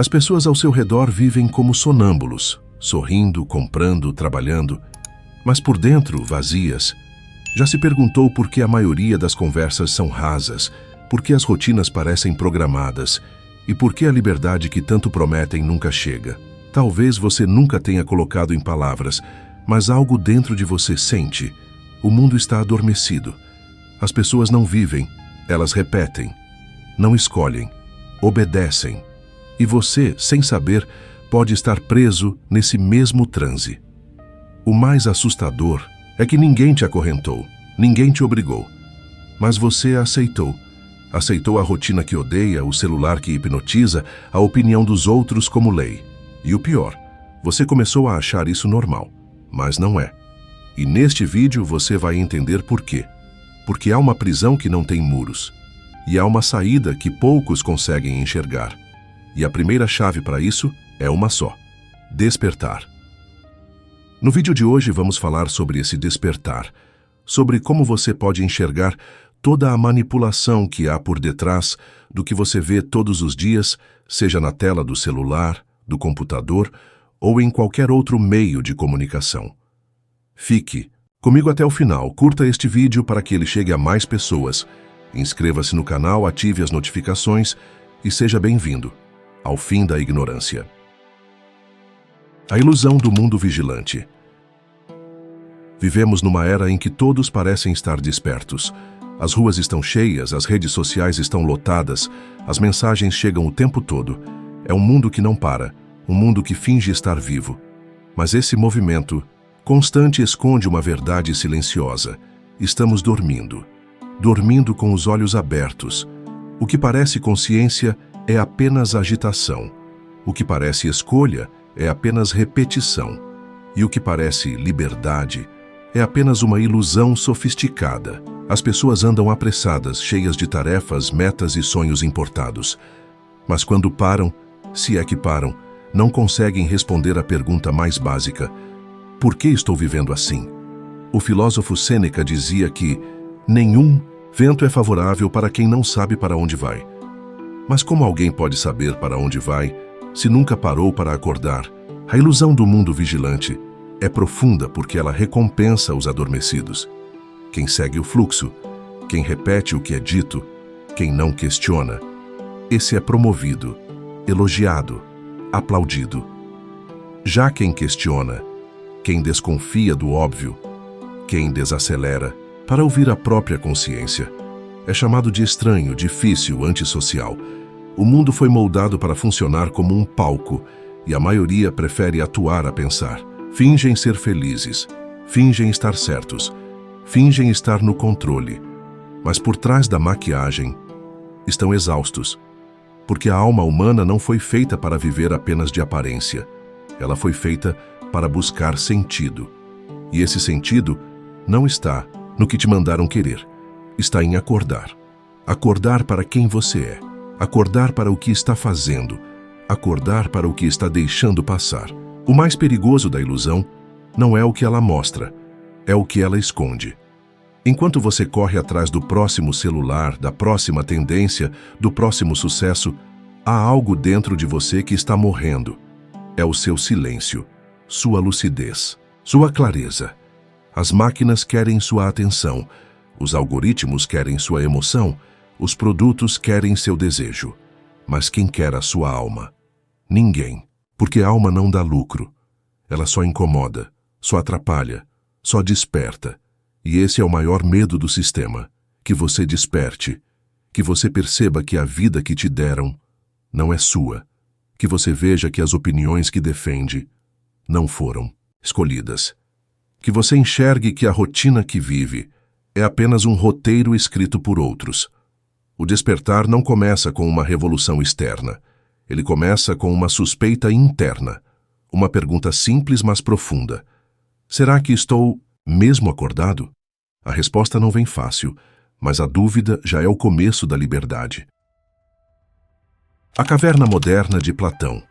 As pessoas ao seu redor vivem como sonâmbulos, sorrindo, comprando, trabalhando, mas por dentro, vazias. Já se perguntou por que a maioria das conversas são rasas, por que as rotinas parecem programadas e por que a liberdade que tanto prometem nunca chega? Talvez você nunca tenha colocado em palavras, mas algo dentro de você sente. O mundo está adormecido. As pessoas não vivem, elas repetem, não escolhem, obedecem. E você, sem saber, pode estar preso nesse mesmo transe. O mais assustador é que ninguém te acorrentou, ninguém te obrigou. Mas você aceitou. Aceitou a rotina que odeia, o celular que hipnotiza, a opinião dos outros como lei. E o pior, você começou a achar isso normal, mas não é. E neste vídeo você vai entender por quê. Porque há uma prisão que não tem muros. E há uma saída que poucos conseguem enxergar. E a primeira chave para isso é uma só: despertar. No vídeo de hoje vamos falar sobre esse despertar, sobre como você pode enxergar toda a manipulação que há por detrás do que você vê todos os dias, seja na tela do celular, do computador ou em qualquer outro meio de comunicação. Fique comigo até o final, curta este vídeo para que ele chegue a mais pessoas, inscreva-se no canal, ative as notificações e seja bem-vindo ao fim da ignorância. A ilusão do mundo vigilante. Vivemos numa era em que todos parecem estar despertos. As ruas estão cheias, as redes sociais estão lotadas, as mensagens chegam o tempo todo. É um mundo que não para, um mundo que finge estar vivo. Mas esse movimento constante esconde uma verdade silenciosa. Estamos dormindo. Dormindo com os olhos abertos. O que parece consciência é apenas agitação. O que parece escolha é apenas repetição. E o que parece liberdade é apenas uma ilusão sofisticada. As pessoas andam apressadas, cheias de tarefas, metas e sonhos importados. Mas quando param, se é que param, não conseguem responder a pergunta mais básica: por que estou vivendo assim? O filósofo Sêneca dizia que nenhum vento é favorável para quem não sabe para onde vai. Mas como alguém pode saber para onde vai se nunca parou para acordar? A ilusão do mundo vigilante é profunda porque ela recompensa os adormecidos. Quem segue o fluxo, quem repete o que é dito, quem não questiona, esse é promovido, elogiado, aplaudido. Já quem questiona, quem desconfia do óbvio, quem desacelera para ouvir a própria consciência, é chamado de estranho, difícil, antissocial. O mundo foi moldado para funcionar como um palco e a maioria prefere atuar a pensar. Fingem ser felizes, fingem estar certos, fingem estar no controle, mas por trás da maquiagem estão exaustos, porque a alma humana não foi feita para viver apenas de aparência. Ela foi feita para buscar sentido. E esse sentido não está no que te mandaram querer, está em acordar. Acordar para quem você é, acordar para o que está fazendo, acordar para o que está deixando passar. O mais perigoso da ilusão não é o que ela mostra, é o que ela esconde. Enquanto você corre atrás do próximo celular, da próxima tendência, do próximo sucesso, há algo dentro de você que está morrendo. É o seu silêncio, sua lucidez, sua clareza. As máquinas querem sua atenção, os algoritmos querem sua emoção, os produtos querem seu desejo. Mas quem quer a sua alma? Ninguém. Porque a alma não dá lucro. Ela só incomoda, só atrapalha, só desperta. E esse é o maior medo do sistema, que você desperte, que você perceba que a vida que te deram não é sua, que você veja que as opiniões que defende não foram escolhidas, que você enxergue que a rotina que vive é apenas um roteiro escrito por outros. O despertar não começa com uma revolução externa. Ele começa com uma suspeita interna, uma pergunta simples mas profunda. Será que estou mesmo acordado? A resposta não vem fácil, mas a dúvida já é o começo da liberdade. A caverna moderna de Platão.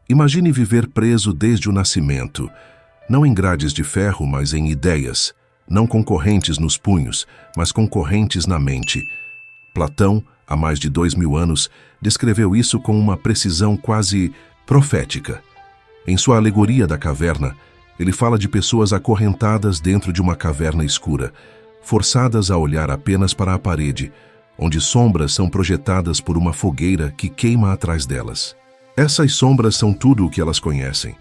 Imagine viver preso desde o nascimento, não em grades de ferro, mas em ideias, não com correntes nos punhos, mas com correntes na mente. Platão há mais de 2000 anos, descreveu isso com uma precisão quase profética. Em sua alegoria da caverna, ele fala de pessoas acorrentadas dentro de uma caverna escura, forçadas a olhar apenas para a parede, onde sombras são projetadas por uma fogueira que queima atrás delas. Essas sombras são tudo o que elas conhecem.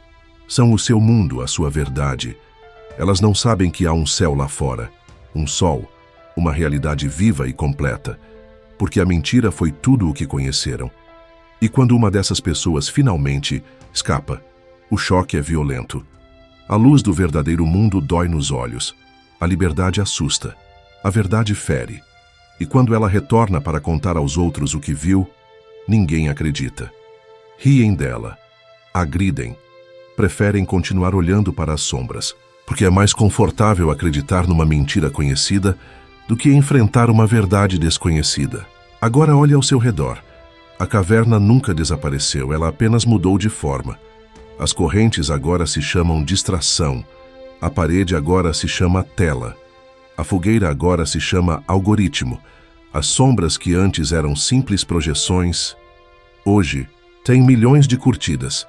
São o seu mundo, a sua verdade. Elas não sabem que há um céu lá fora, um sol, uma realidade viva e completa, porque a mentira foi tudo o que conheceram. E quando uma dessas pessoas finalmente escapa, o choque é violento. A luz do verdadeiro mundo dói nos olhos. A liberdade assusta. A verdade fere. E quando ela retorna para contar aos outros o que viu, ninguém acredita. Riem dela. Agridem. Preferem continuar olhando para as sombras, porque é mais confortável acreditar numa mentira conhecida do que enfrentar uma verdade desconhecida. Agora olhe ao seu redor. A caverna nunca desapareceu, ela apenas mudou de forma. As correntes agora se chamam distração. A parede agora se chama tela. A fogueira agora se chama algoritmo. As sombras que antes eram simples projeções, hoje têm milhões de curtidas.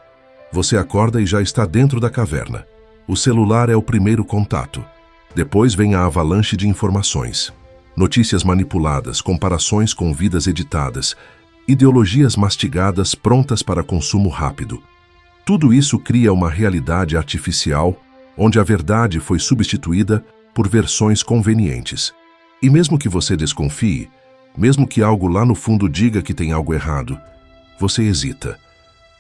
Você acorda e já está dentro da caverna. O celular é o primeiro contato. Depois vem a avalanche de informações. Notícias manipuladas, comparações com vidas editadas, ideologias mastigadas prontas para consumo rápido. Tudo isso cria uma realidade artificial, onde a verdade foi substituída por versões convenientes. E mesmo que você desconfie, mesmo que algo lá no fundo diga que tem algo errado, você hesita.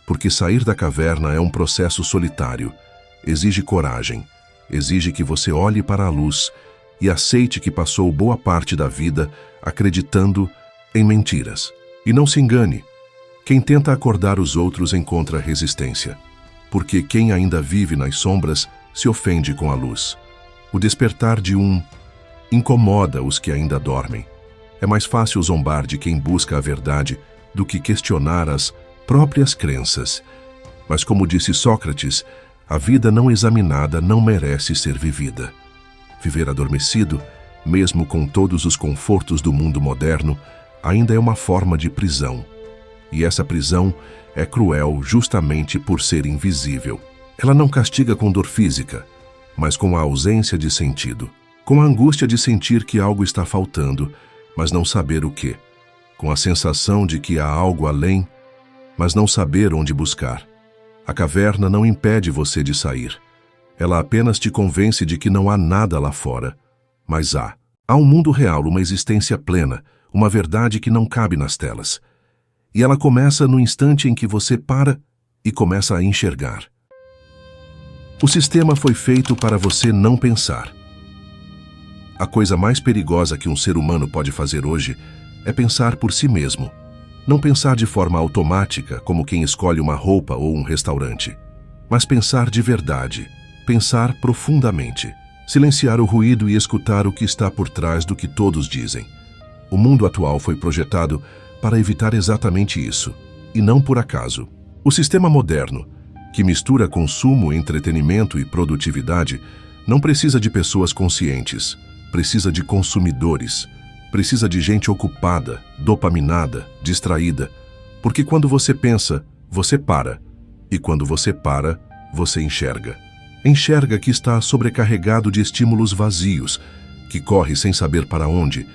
Porque sair da caverna é um processo solitário, exige coragem, exige que você olhe para a luz e aceite que passou boa parte da vida acreditando em mentiras. E não se engane, quem tenta acordar os outros encontra resistência, porque quem ainda vive nas sombras se ofende com a luz. O despertar de um incomoda os que ainda dormem. É mais fácil zombar de quem busca a verdade do que questionar as próprias crenças. Mas como disse Sócrates, a vida não examinada não merece ser vivida. Viver adormecido, mesmo com todos os confortos do mundo moderno, ainda é uma forma de prisão. E essa prisão é cruel justamente por ser invisível. Ela não castiga com dor física, mas com a ausência de sentido. Com a angústia de sentir que algo está faltando, mas não saber o quê. Com a sensação de que há algo além, mas não saber onde buscar. A caverna não impede você de sair. Ela apenas te convence de que não há nada lá fora. Mas há. Há um mundo real, uma existência plena, uma verdade que não cabe nas telas. E ela começa no instante em que você para e começa a enxergar. O sistema foi feito para você não pensar. A coisa mais perigosa que um ser humano pode fazer hoje é pensar por si mesmo. Não pensar de forma automática, como quem escolhe uma roupa ou um restaurante, mas pensar de verdade, pensar profundamente, silenciar o ruído e escutar o que está por trás do que todos dizem. O mundo atual foi projetado para evitar exatamente isso, e não por acaso. O sistema moderno, que mistura consumo, entretenimento e produtividade, não precisa de pessoas conscientes, precisa de consumidores, precisa de gente ocupada, dopaminada, distraída, porque quando você pensa, você para, e quando você para, você enxerga. Enxerga que está sobrecarregado de estímulos vazios, que corre sem saber para onde,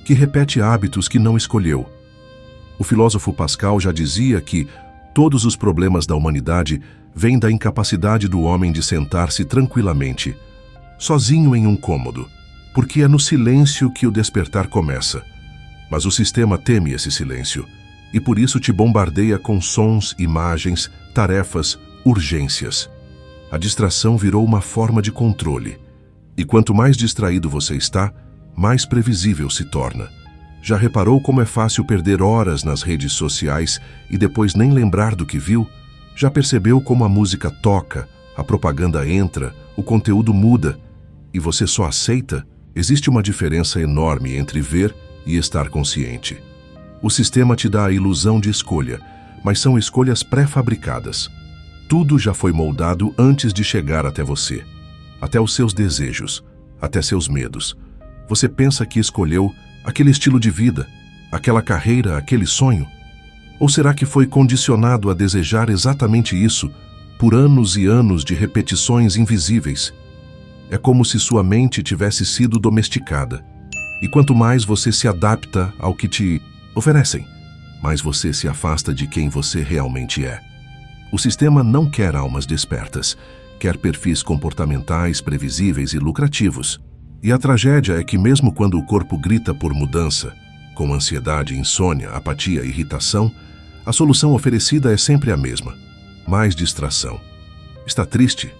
que repete hábitos que não escolheu. O filósofo Pascal já dizia que todos os problemas da humanidade vêm da incapacidade do homem de sentar-se tranquilamente, sozinho em um cômodo, porque é no silêncio que o despertar começa. Mas o sistema teme esse silêncio, e por isso te bombardeia com sons, imagens, tarefas, urgências. A distração virou uma forma de controle, e quanto mais distraído você está, mais previsível se torna. Já reparou como é fácil perder horas nas redes sociais e depois nem lembrar do que viu? Já percebeu como a música toca, a propaganda entra, o conteúdo muda, e você só aceita? Existe uma diferença enorme entre ver e estar consciente. O sistema te dá a ilusão de escolha, mas são escolhas pré-fabricadas. Tudo já foi moldado antes de chegar até você. Até os seus desejos, até seus medos. Você pensa que escolheu aquele estilo de vida, Aquela carreira, aquele sonho? Ou será que foi condicionado a desejar exatamente isso por anos e anos de repetições invisíveis? É como se sua mente tivesse sido domesticada. E quanto mais você se adapta ao que te oferecem, mais você se afasta de quem você realmente é. O sistema não quer almas despertas, quer perfis comportamentais previsíveis e lucrativos. E a tragédia é que mesmo quando o corpo grita por mudança, com ansiedade, insônia, apatia e irritação, a solução oferecida é sempre a mesma: mais distração. Está triste?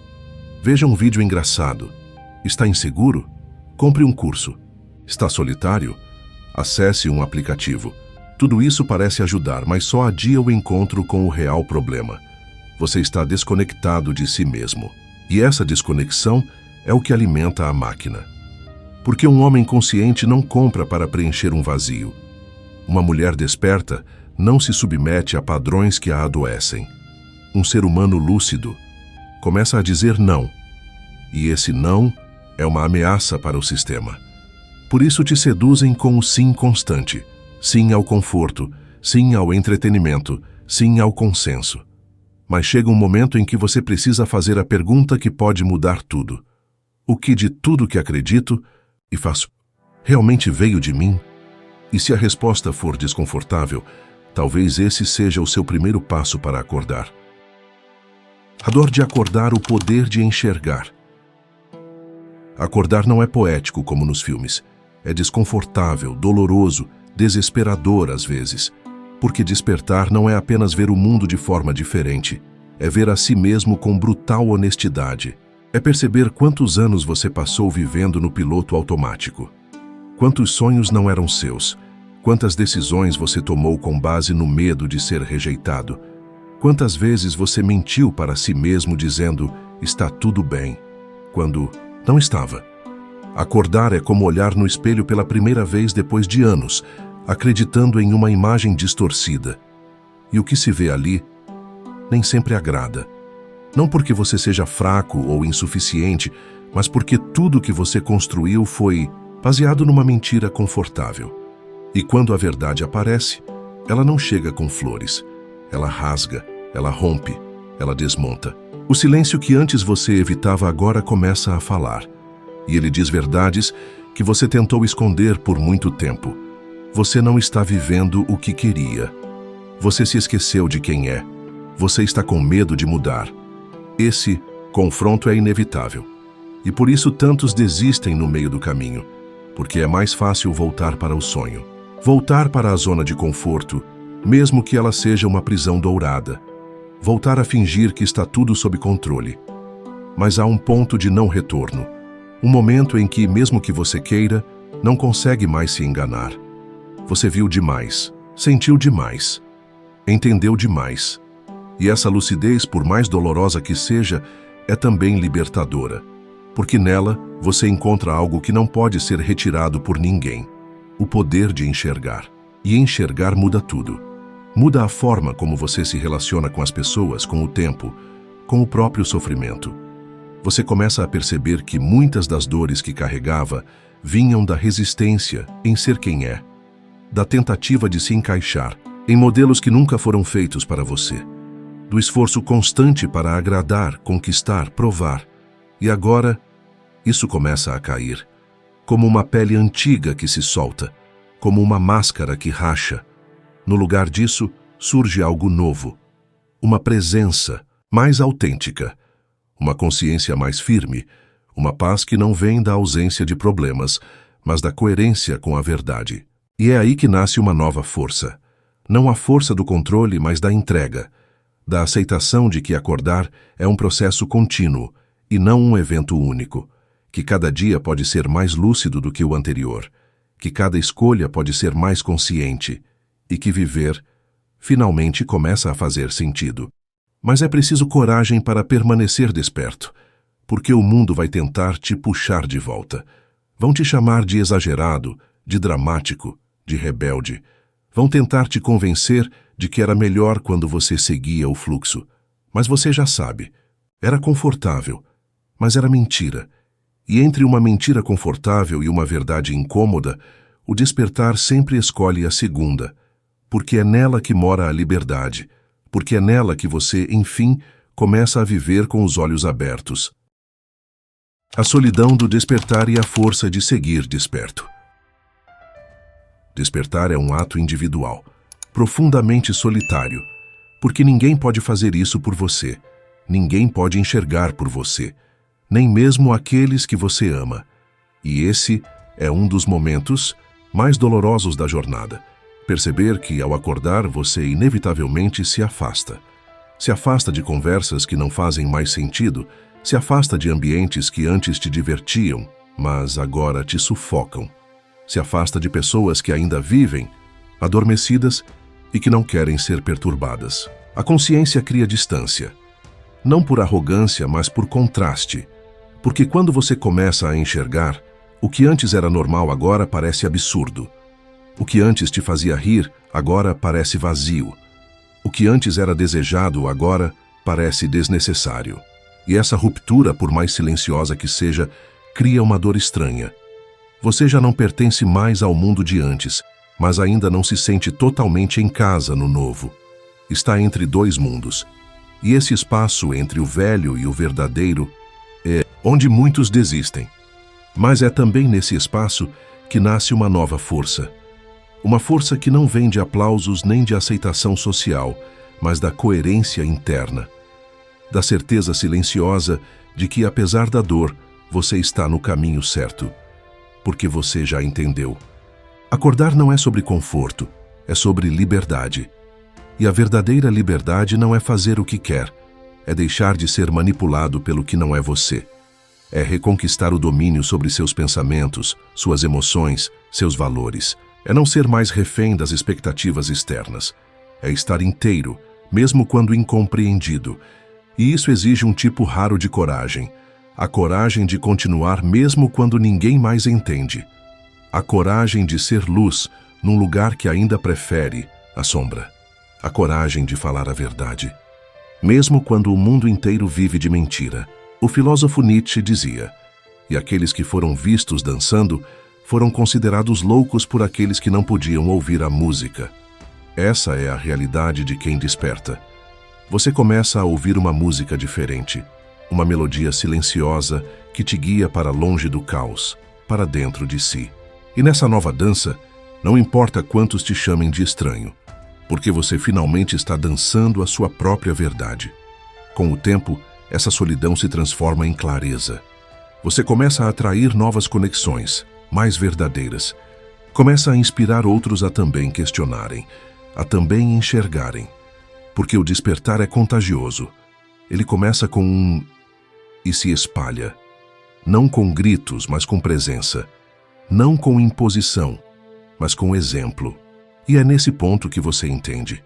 Veja um vídeo engraçado. Está inseguro? Compre um curso. Está solitário? Acesse um aplicativo. Tudo isso parece ajudar, mas só adia o encontro com o real problema. Você está desconectado de si mesmo. E essa desconexão é o que alimenta a máquina. Porque um homem consciente não compra para preencher um vazio. Uma mulher desperta não se submete a padrões que a adoecem. Um ser humano lúcido começa a dizer não. E esse não é uma ameaça para o sistema. Por isso te seduzem com o sim constante. Sim ao conforto, sim ao entretenimento, sim ao consenso. Mas chega um momento em que você precisa fazer a pergunta que pode mudar tudo. O que de tudo que acredito e faço realmente veio de mim? E se a resposta for desconfortável, talvez esse seja o seu primeiro passo para acordar. A dor de acordar, o poder de enxergar. Acordar não é poético como nos filmes. É desconfortável, doloroso, desesperador às vezes. Porque despertar não é apenas ver o mundo de forma diferente. É ver a si mesmo com brutal honestidade. É perceber quantos anos você passou vivendo no piloto automático. Quantos sonhos não eram seus. Quantas decisões você tomou com base no medo de ser rejeitado. Quantas vezes você mentiu para si mesmo dizendo, está tudo bem, quando não estava. Acordar é como olhar no espelho pela primeira vez depois de anos, acreditando em uma imagem distorcida. E o que se vê ali nem sempre agrada. Não porque você seja fraco ou insuficiente, mas porque tudo que você construiu foi baseado numa mentira confortável. E quando a verdade aparece, ela não chega com flores. Ela rasga, ela rompe, ela desmonta. O silêncio que antes você evitava agora começa a falar. E ele diz verdades que você tentou esconder por muito tempo. Você não está vivendo o que queria. Você se esqueceu de quem é. Você está com medo de mudar. Esse confronto é inevitável. E por isso tantos desistem no meio do caminho. Porque é mais fácil voltar para o sonho. Voltar para a zona de conforto, mesmo que ela seja uma prisão dourada. Voltar a fingir que está tudo sob controle. Mas há um ponto de não retorno. Um momento em que, mesmo que você queira, não consegue mais se enganar. Você viu demais, sentiu demais, entendeu demais. E essa lucidez, por mais dolorosa que seja, é também libertadora. Porque nela você encontra algo que não pode ser retirado por ninguém. O poder de enxergar. E enxergar muda tudo. Muda a forma como você se relaciona com as pessoas, com o tempo, com o próprio sofrimento. Você começa a perceber que muitas das dores que carregava vinham da resistência em ser quem é, da tentativa de se encaixar em modelos que nunca foram feitos para você, do esforço constante para agradar, conquistar, provar. E agora, isso começa a cair, como uma pele antiga que se solta, como uma máscara que racha. No lugar disso, surge algo novo, uma presença mais autêntica, uma consciência mais firme, uma paz que não vem da ausência de problemas, mas da coerência com a verdade. E é aí que nasce uma nova força. Não a força do controle, mas da entrega, da aceitação de que acordar é um processo contínuo e não um evento único, que cada dia pode ser mais lúcido do que o anterior, que cada escolha pode ser mais consciente e que viver finalmente começa a fazer sentido. Mas é preciso coragem para permanecer desperto, porque o mundo vai tentar te puxar de volta. Vão te chamar de exagerado, de dramático, de rebelde. Vão tentar te convencer de que era melhor quando você seguia o fluxo. Mas você já sabe, era confortável, mas era mentira. E entre uma mentira confortável e uma verdade incômoda, O despertar sempre escolhe a segunda, porque é nela que mora a liberdade, porque é nela que você, enfim, começa a viver com os olhos abertos. A solidão do despertar e a força de seguir desperto. Despertar é um ato individual, profundamente solitário, porque ninguém pode fazer isso por você, ninguém pode enxergar por você, nem mesmo aqueles que você ama. E esse é um dos momentos mais dolorosos da jornada. Perceber que, ao acordar, você inevitavelmente se afasta. Se afasta de conversas que não fazem mais sentido, se afasta de ambientes que antes te divertiam, mas agora te sufocam. Se afasta de pessoas que ainda vivem, adormecidas e que não querem ser perturbadas. A consciência cria distância, não por arrogância, mas por contraste. Porque quando você começa a enxergar, o que antes era normal agora parece absurdo. O que antes te fazia rir, agora parece vazio. O que antes era desejado, agora parece desnecessário. E essa ruptura, por mais silenciosa que seja, cria uma dor estranha. Você já não pertence mais ao mundo de antes, mas ainda não se sente totalmente em casa no novo. Está entre dois mundos. E esse espaço entre o velho e o verdadeiro é onde muitos desistem. Mas é também nesse espaço que nasce uma nova força. Uma força que não vem de aplausos nem de aceitação social, mas da coerência interna. Da certeza silenciosa de que, apesar da dor, você está no caminho certo. Porque você já entendeu. Acordar não é sobre conforto, é sobre liberdade. E a verdadeira liberdade não é fazer o que quer, é deixar de ser manipulado pelo que não é você. É reconquistar o domínio sobre seus pensamentos, suas emoções, seus valores. É não ser mais refém das expectativas externas. É estar inteiro, mesmo quando incompreendido. E isso exige um tipo raro de coragem. A coragem de continuar mesmo quando ninguém mais entende. A coragem de ser luz num lugar que ainda prefere a sombra. A coragem de falar a verdade. Mesmo quando o mundo inteiro vive de mentira. O filósofo Nietzsche dizia: e aqueles que foram vistos dançando foram considerados loucos por aqueles que não podiam ouvir a música. Essa é a realidade de quem desperta. Você começa a ouvir uma música diferente, uma melodia silenciosa que te guia para longe do caos, para dentro de si. E nessa nova dança, não importa quantos te chamem de estranho, porque você finalmente está dançando a sua própria verdade. Com o tempo, essa solidão se transforma em clareza. Você começa a atrair novas conexões, mais verdadeiras. Começa a inspirar outros a também questionarem, a também enxergarem. Porque o despertar é contagioso. Ele começa com um e se espalha. Não com gritos, mas com presença. Não com imposição, mas com exemplo. E é nesse ponto que você entende.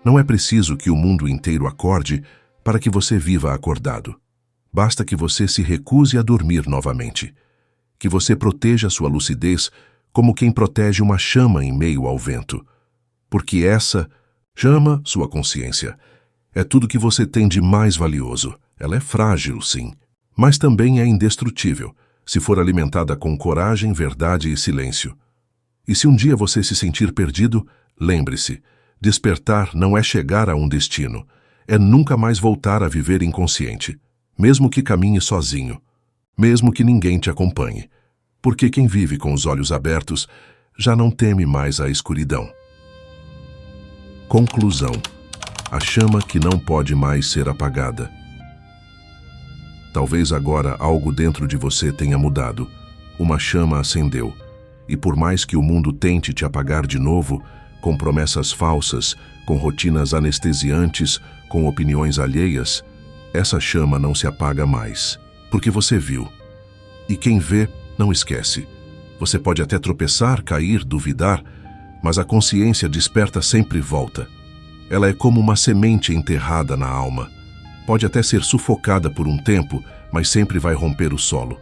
Não é preciso que o mundo inteiro acorde para que você viva acordado. Basta que você se recuse a dormir novamente. Que você proteja sua lucidez como quem protege uma chama em meio ao vento. Porque essa chama, sua consciência, é tudo que você tem de mais valioso. Ela é frágil, sim, mas também é indestrutível, se for alimentada com coragem, verdade e silêncio. E se um dia você se sentir perdido, lembre-se, despertar não é chegar a um destino, é nunca mais voltar a viver inconsciente, mesmo que caminhe sozinho, mesmo que ninguém te acompanhe, porque quem vive com os olhos abertos já não teme mais a escuridão. Conclusão: a chama que não pode mais ser apagada. Talvez agora algo dentro de você tenha mudado. Uma chama acendeu. E por mais que o mundo tente te apagar de novo, com promessas falsas, com rotinas anestesiantes, com opiniões alheias, essa chama não se apaga mais, porque você viu. E quem vê, não esquece. Você pode até tropeçar, cair, duvidar, mas a consciência desperta sempre volta. Ela é como uma semente enterrada na alma. Pode até ser sufocada por um tempo, mas sempre vai romper o solo.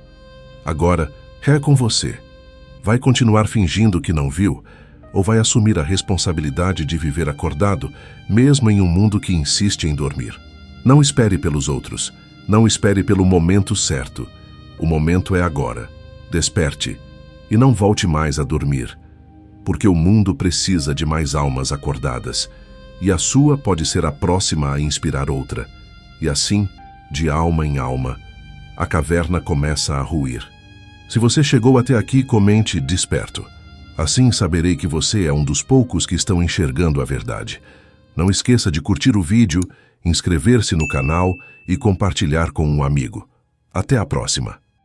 Agora, é com você. Vai continuar fingindo que não viu, ou vai assumir a responsabilidade de viver acordado, mesmo em um mundo que insiste em dormir? Não espere pelos outros. Não espere pelo momento certo. O momento é agora. Desperte. E não volte mais a dormir. porque o mundo precisa de mais almas acordadas, e a sua pode ser a próxima a inspirar outra. E assim, de alma em alma, a caverna começa a ruir. Se você chegou até aqui, comente desperto. Assim saberei que você é um dos poucos que estão enxergando a verdade. Não esqueça de curtir o vídeo, inscrever-se no canal e compartilhar com um amigo. Até a próxima!